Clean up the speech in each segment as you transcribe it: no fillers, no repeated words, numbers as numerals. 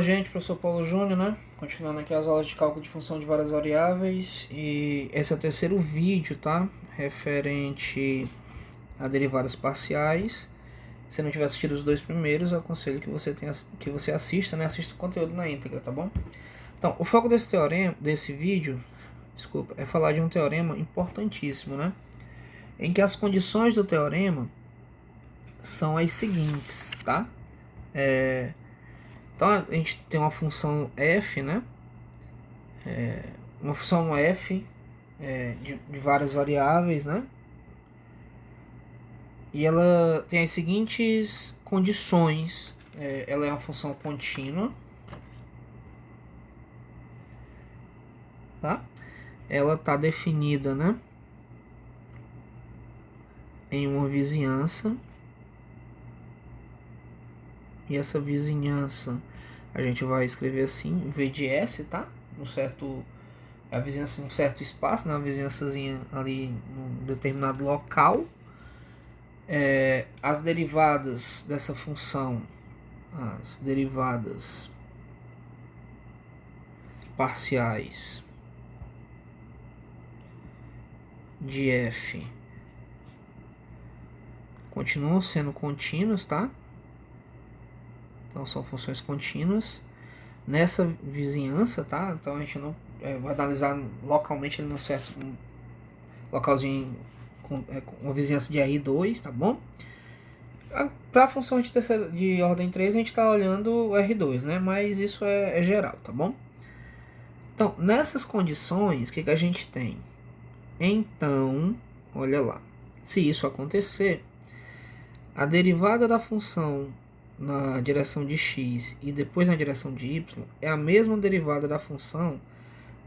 Fala, gente, professor Paulo Júnior, né? Continuando aqui as aulas de cálculo de função de várias variáveis. E esse é o terceiro vídeo, tá? Referente a derivadas parciais. Se não tiver assistido os dois primeiros, eu aconselho que você assista, né? Assista o conteúdo na íntegra, tá bom? Então, o foco desse vídeo, é falar de um teorema importantíssimo, né? Em que as condições do teorema são as seguintes, tá? Então a gente tem uma função f, né? Uma função f de várias variáveis, né? E ela tem as seguintes condições. Ela é uma função contínua, tá? Ela está definida, né? Em uma vizinhança. E essa vizinhança a gente vai escrever assim, V de S, tá? A vizinhança em um certo espaço, né? Uma vizinhançazinha ali num determinado local. As derivadas dessa função, as derivadas parciais de f continuam sendo contínuas, tá? Então são funções contínuas nessa vizinhança, tá? Então a gente não vai analisar localmente ali num certo localzinho com uma vizinhança de R2, tá bom? Para a função de ordem 3 a gente está olhando o R2, né? Mas isso é geral, tá bom? Então, nessas condições, o que a gente tem? Então, olha lá. Se isso acontecer, a derivada da função na direção de x e depois na direção de y é a mesma derivada da função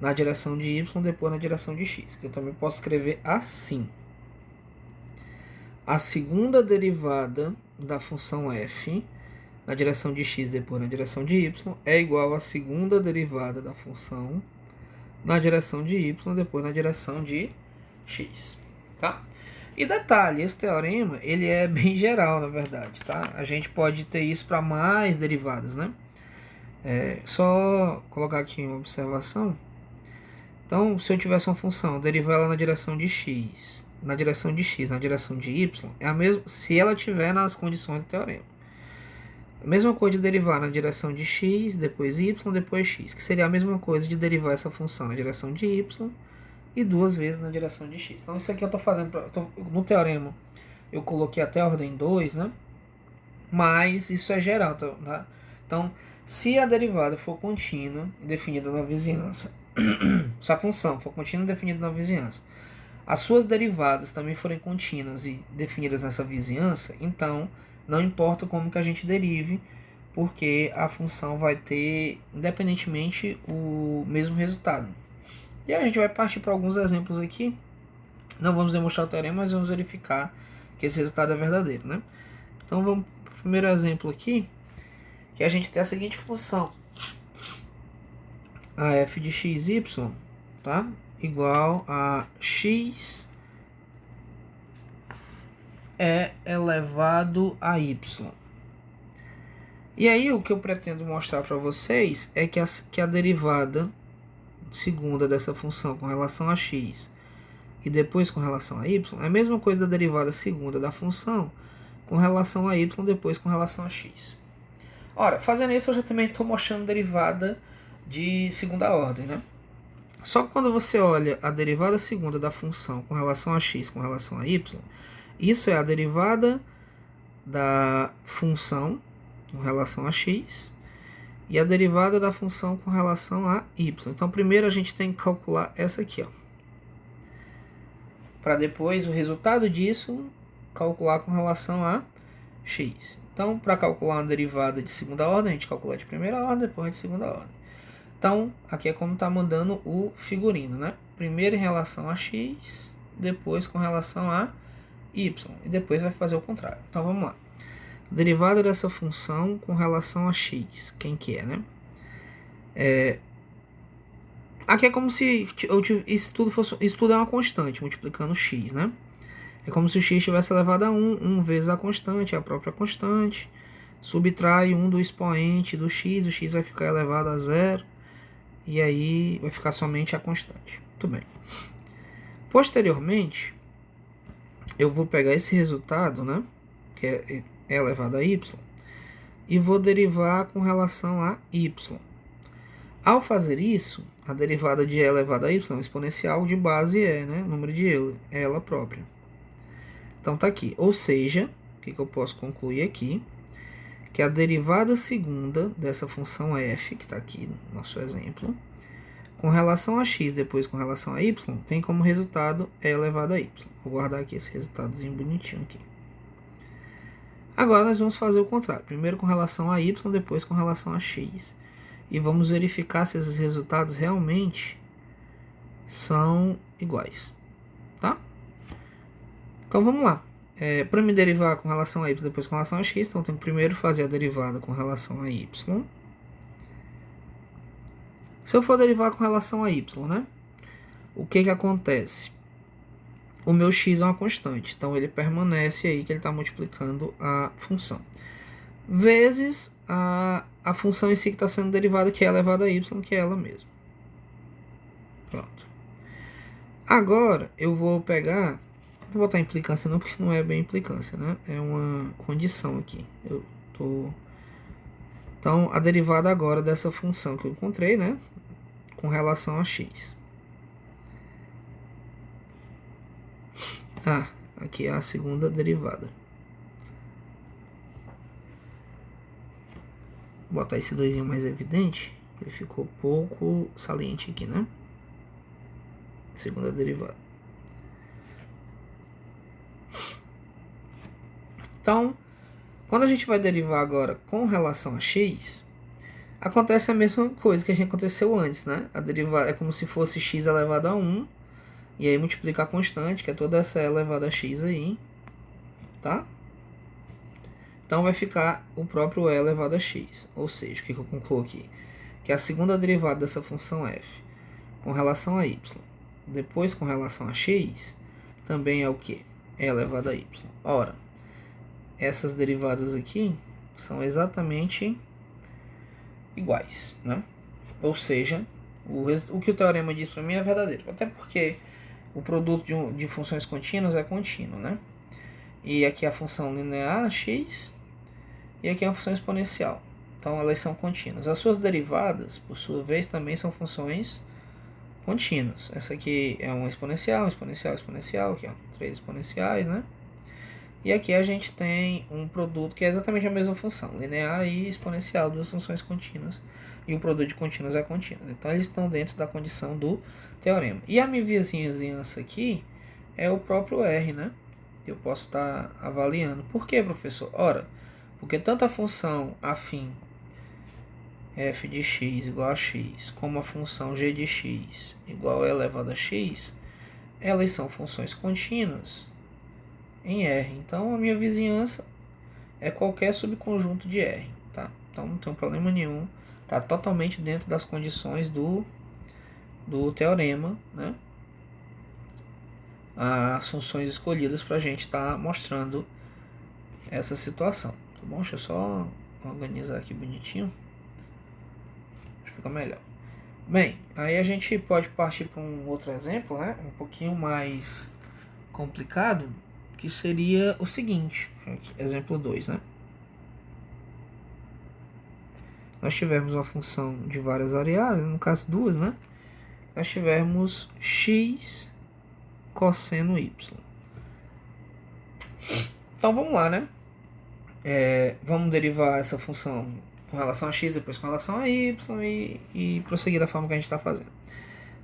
na direção de y depois na direção de x, que eu também posso escrever assim. A segunda derivada da função f na direção de x depois na direção de y é igual à segunda derivada da função na direção de y depois na direção de x, tá? E detalhe, esse teorema ele é bem geral, na verdade, tá? A gente pode ter isso para mais derivadas, né? Só colocar aqui uma observação. Então, se eu tivesse uma função, derivar ela na direção de x, na direção de x, na direção de y, é a mesma se ela tiver nas condições do teorema. A mesma coisa de derivar na direção de x, depois y, depois x, que seria a mesma coisa de derivar essa função na direção de y e duas vezes na direção de x. Então isso aqui eu estou fazendo, no teorema eu coloquei até a ordem 2, né? Mas isso é geral, tá? Então, se a derivada for contínua e definida na vizinhança, se a função for contínua e definida na vizinhança, as suas derivadas também forem contínuas e definidas nessa vizinhança, então não importa como que a gente derive, porque a função vai ter, independentemente, o mesmo resultado. E a gente vai partir para alguns exemplos aqui. Não vamos demonstrar o teorema, mas vamos verificar que esse resultado é verdadeiro, né? Então vamos para o primeiro exemplo aqui, que a gente tem a seguinte função. A f de xy, tá? Igual a x elevado a y. E aí o que eu pretendo mostrar para vocês é que a derivada segunda dessa função com relação a x e depois com relação a y é a mesma coisa da derivada segunda da função com relação a y depois com relação a x. Ora, fazendo isso eu já também estou mostrando derivada de segunda ordem, né? Só que quando você olha a derivada segunda da função com relação a x com relação a y, isso é a derivada da função com relação a x e a derivada da função com relação a y. Então, primeiro a gente tem que calcular essa aqui, ó, para depois o resultado disso calcular com relação a x. Então, para calcular uma derivada de segunda ordem, a gente calcula de primeira ordem, depois de segunda ordem. Então, aqui é como está mandando o figurino, né? Primeiro em relação a x, depois com relação a y, e depois vai fazer o contrário. Então, vamos lá. Derivada dessa função com relação a x, quem que é, né? Aqui é como se isso tudo é uma constante, multiplicando x, né? É como se o x tivesse elevado a 1 vezes a constante, a própria constante. subtrai 1 do expoente do x, o x vai ficar elevado a zero, e aí vai ficar somente a constante. Muito bem. Posteriormente, eu vou pegar esse resultado, né, que é elevado a y, e vou derivar com relação a y. Ao fazer isso, a derivada de e elevado a y é exponencial de base e, né, número de ela própria. Então tá aqui. Ou seja, o que eu posso concluir aqui? Que a derivada segunda dessa função f, que está aqui no nosso exemplo, com relação a x, depois com relação a y, tem como resultado e elevado a y. Vou guardar aqui esse resultadozinho bonitinho aqui. Agora nós vamos fazer o contrário. Primeiro com relação a y, depois com relação a x. E vamos verificar se esses resultados realmente são iguais. Tá? Então vamos lá. Para me derivar com relação a y, depois com relação a x, então eu tenho que primeiro fazer a derivada com relação a y. Se eu for derivar com relação a y, né? O que acontece? O meu x é uma constante, então ele permanece aí que ele está multiplicando a função. Vezes a função em si que está sendo derivada, que é elevada a y, que é ela mesma. Pronto. Agora eu vou pegar, não vou botar implicância não, porque não é bem implicância, né? É uma condição aqui. Então, a derivada agora dessa função que eu encontrei, né? Com relação a x. Aqui é a segunda derivada. Vou botar esse doisinho mais evidente. Ele ficou pouco saliente aqui, né? Segunda derivada. Então, quando a gente vai derivar agora com relação a x, acontece a mesma coisa que aconteceu antes, né? A derivada é como se fosse x elevado a 1, e aí multiplica a constante, que é toda essa elevada a x aí, tá? Então vai ficar o próprio e elevado a x. Ou seja, o que eu concluo aqui? Que a segunda derivada dessa função f com relação a y, depois com relação a x, também é o que? E elevado a y. Ora, essas derivadas aqui são exatamente iguais, né? Ou seja, o que o teorema diz para mim é verdadeiro. Até porque o produto de funções contínuas é contínuo, né? E aqui a função linear, x, e aqui é uma função exponencial. Então elas são contínuas. As suas derivadas, por sua vez, também são funções contínuas. Essa aqui é uma exponencial, exponencial, exponencial, aqui ó, 3 exponenciais, né? E aqui a gente tem um produto que é exatamente a mesma função, linear e exponencial, duas funções contínuas. E o produto de contínuos é contínuo. Então eles estão dentro da condição do teorema. E a minha vizinhança aqui é o próprio R, né? Eu posso estar avaliando. Por que, professor? Ora, porque tanto a função afim f de x igual a x, como a função g de x igual a elevado a x, elas são funções contínuas em R. Então a minha vizinhança é qualquer subconjunto de R, tá? Então não tem problema nenhum, tá totalmente dentro das condições do teorema, né? As funções escolhidas para a gente estar mostrando essa situação, tá bom? Deixa eu só organizar aqui bonitinho, acho que fica melhor. Bem, aí a gente pode partir para um outro exemplo, né? Um pouquinho mais complicado, que seria o seguinte, exemplo 2, né? Nós tivemos uma função de várias variáveis, no caso duas, né? Nós tivemos x cosseno y. Então vamos lá, né? Vamos derivar essa função com relação a x, depois com relação a y e prosseguir da forma que a gente está fazendo.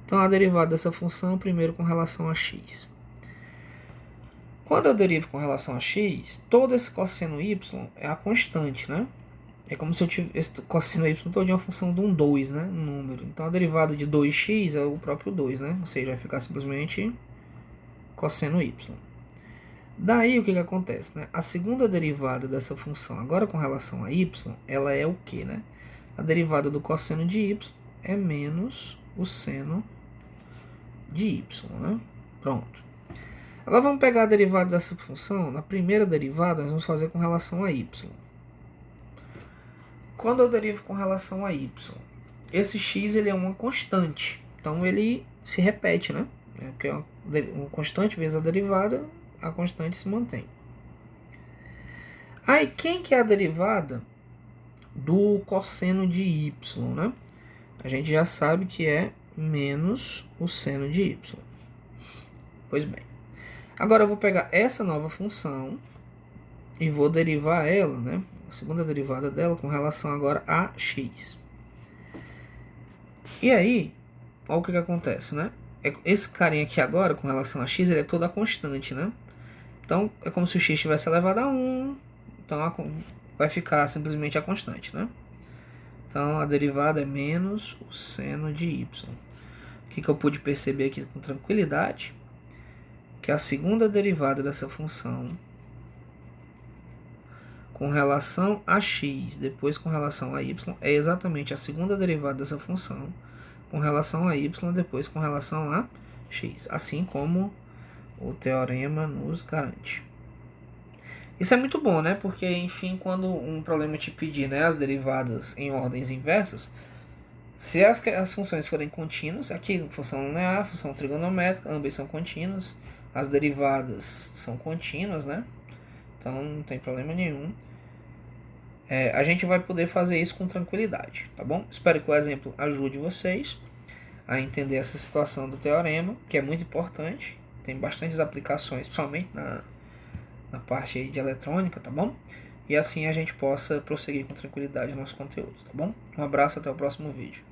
Então a derivada dessa função primeiro com relação a x. Quando eu derivo com relação a x, todo esse cosseno y é a constante, né? É como se eu tivesse esse cosseno y todo de uma função de um 2, né? Um número. Então a derivada de 2x é o próprio 2, né? Ou seja, vai ficar simplesmente cosseno y. Daí o que acontece, né? A segunda derivada dessa função, agora com relação a y, ela é o que, né? A derivada do cosseno de y é menos o seno de y, né? Pronto. Agora vamos pegar a derivada dessa função. Na primeira derivada, nós vamos fazer com relação a y. quando eu derivo com relação a y, esse x ele é uma constante, então ele se repete, né? Porque é uma constante vezes a derivada, a constante se mantém. Aí, quem que é a derivada do cosseno de y, né? A gente já sabe que é menos o seno de y. Pois bem. Agora eu vou pegar essa nova função e vou derivar ela, né? A segunda derivada dela com relação agora a x. E aí, olha o que acontece, né? Esse carinha aqui agora, com relação a x, ele é toda constante, né? Então, é como se o x tivesse elevado a 1. Então, vai ficar simplesmente a constante, né? Então, a derivada é menos o seno de y. O que eu pude perceber aqui com tranquilidade? Que a segunda derivada dessa função com relação a x, depois com relação a y, é exatamente a segunda derivada dessa função com relação a y, depois com relação a x. Assim como o teorema nos garante. Isso é muito bom, né? Porque, enfim, quando um problema te pedir, né, as derivadas em ordens inversas, se as funções forem contínuas, aqui função linear, função trigonométrica, ambas são contínuas, as derivadas são contínuas, né? Então não tem problema nenhum. A gente vai poder fazer isso com tranquilidade, tá bom? Espero que o exemplo ajude vocês a entender essa situação do teorema, que é muito importante, tem bastantes aplicações, principalmente na parte aí de eletrônica, tá bom? E assim a gente possa prosseguir com tranquilidade no nosso conteúdo, tá bom? Um abraço, até o próximo vídeo.